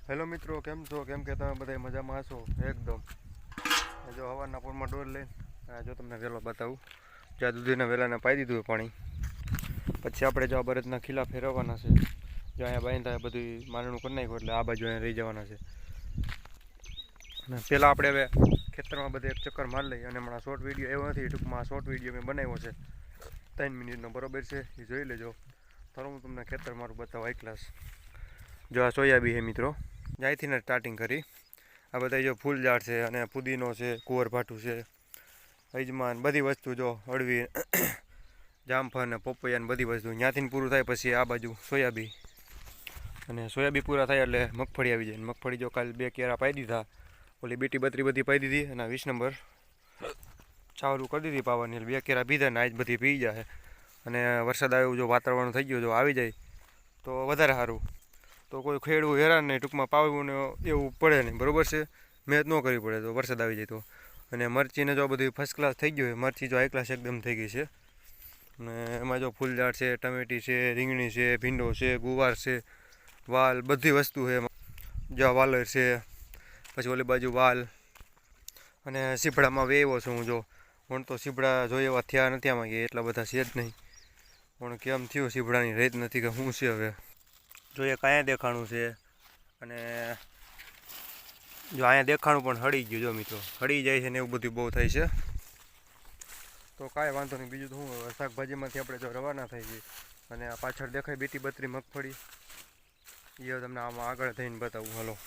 Hello મિત્રો, કેમ છો? કેમ કે તમે બધા મજામાં હશો? એકદમ. જો હવારના પૂરમાં ડોર લઈને જો તમને વહેલો બતાવું. જ્યાં દૂધીના વહેલાને પાઈ દીધું પાણી. પછી આપણે જો આ બરદના ખીલા ફેરવવાના છે. જો અહીંયા બાંધતા બધું મારણું કરી નાખ્યું એટલે આ બાજુ અહીંયા રહી જવાના છે. અને પહેલાં આપણે હવે ખેતરમાં બધે એક ચક્કર મારી લઈએ. અને હમણાં શોર્ટ વિડીયો એવો નથી, ટૂંકમાં શોર્ટ વિડીયો મેં બનાવ્યો છે 3 મિનિટનો, બરોબર છે? એ જોઈ લેજો. તો હું તમને ખેતર મારું બતાવું હાઈ ક્લાસ. જો આ સોયાબી છે મિત્રો, જ્યાંથી ને સ્ટાર્ટિંગ કરી. આ બધા જો ફૂલ ઝાડ છે અને પુદીનો છે, કુંવરભાઠું છે, અજમાન, બધી વસ્તુ જો અળવી, જામફળ ને પપૈયા ને બધી વસ્તુ ત્યાંથી પૂરું થાય. પછી આ બાજુ સોયાબી, અને સોયાબી પૂરા થાય એટલે મગફળી આવી જાય. મગફળી જો કાલે 2 કેરા પાઈ દીધા, ઓલી બીટી બત્રી બધી પાઈ દીધી અને 20 નંબર ચાવલું કરી દીધી પાવાની, એટલે 2 કેરા પીધા ને આજ બધી પી જાય. અને વરસાદ આવ્યો, જો વાતાવરણ થઈ ગયું, જો આવી જાય તો વધારે સારું. તો કોઈ ખેડવું હેરાન નહીં, ટૂંકમાં પાવું ને એવું પડે નહીં, બરાબર છે? મહેનત ન કરવી પડે તો વરસાદ આવી જાય તો. અને મરચીને જો બધું ફર્સ્ટ ક્લાસ થઈ ગયું, મરચી જો હાઈ ક્લાસ એકદમ થઈ ગઈ છે. અને એમાં જો ફૂલઝાડ છે, ટમેટી છે, રીંગણી છે, ભીંડો છે, ગુવાર છે, વાલ, બધી વસ્તુ છે. જો વાલર છે, પછી ઓલી બાજુ વાલ. અને સીભડામાં વેવો છું હું. જો પણ તો સીભડા જોઈએ એવા થયા નથી આમાં, કે એટલા બધા છે જ નહીં. પણ કેમ થયું સીભડાની રેત નથી કે શું છે હવે? જોઈએ કાંઈ દેખાણું છે. અને જો અહીંયા દેખાણું પણ હળી ગયું. જો મિત્રો હળી જાય છે ને એવું બધું બહુ થાય છે. તો કાંઈ વાંધો નહીં. બીજું તો શું, શાકભાજીમાંથી આપણે જો રવાના થઈ ગઈ. અને આ પાછળ દેખાય બીટી બત્રી મગફળી, એ તમને આમાં આગળ થઈને બતાવું, હાલો.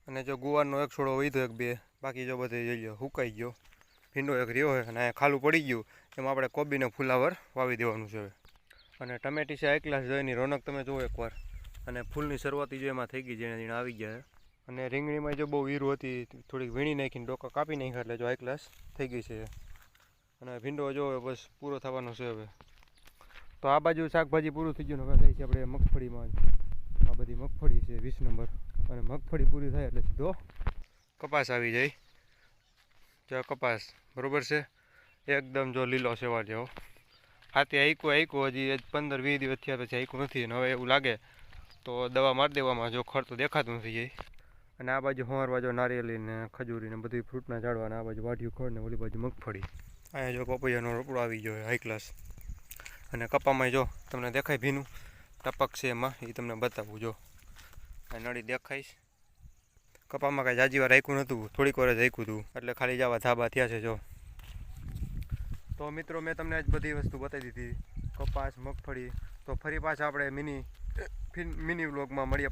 અને જો ગુવારનો એક છોડો વીધો, 1-2, બાકી જો બધે જોઈ લો સુકાઈ ગયો. ભીંડો એક રહ્યો છે અને અહીંયા ખાલું પડી ગયું. એમાં આપણે કોબીને ફુલાવર વાવી દેવાનું છે હવે. અને ટમેટી છે હાઈ ક્લાસ, જોઈની રોનક તમે જુઓ એકવાર. અને ફૂલની શરૂઆતી જો એમાં થઈ ગઈ, જેણે જેણે આવી ગયા. અને રીંગણીમાં જો બહુ વીરું હતી, થોડીક વીણી નાખીને ડોકા કાપી નાખ્યા, એટલે જો હાઈ ક્લાસ થઈ ગઈ છે. અને ભીંડો જો બસ પૂરો થવાનો છે હવે. તો આ બાજુ શાકભાજી પૂરું થઈ ગયું. હવે જાય છે આપણે મગફળીમાં. આ બધી મગફળી છે 20 નંબર. અને મગફળી પૂરી થાય એટલે સીધો કપાસ આવી જાય. જો કપાસ, બરાબર છે? એકદમ જો લીલો સેવા જેવો. હાથે આઈકું હજી 15-20 દિવસ થયા પછી આઈકું નથી. અને હવે એવું લાગે તો દવા મારી દેવામાં, જો ખર તો દેખાતું નથી જાય. અને આ બાજુ હોર બાજુ નારિયેળી ને ખજૂરી ને બધી ફ્રૂટના ઝાડવા, અને આ બાજુ વાઢિયું ખડ ને ઓલી બાજુ મગફળી. અહીંયા જો પપૈયાનો રોપડો આવી ગયો હાઈ ક્લાસ. અને કપામાં જો તમને દેખાય ભીનું ટપક છે એમાં, એ તમને બતાવું. જો આ નળી દેખાઈશ. કપામાં કાંઈ જાજી વાર રાખ્યું નહોતું, થોડીક વાર જ રાખ્યું હતું, એટલે ખાલી જવા ધાબા થયા છે. જો તો મિત્રો મેં તમને આજ બધી વસ્તુ બતાવી દીધી, કપાસ, મગફળી. તો ફરી પાછા આપણે મિની વ્લોગમાં મળીએ.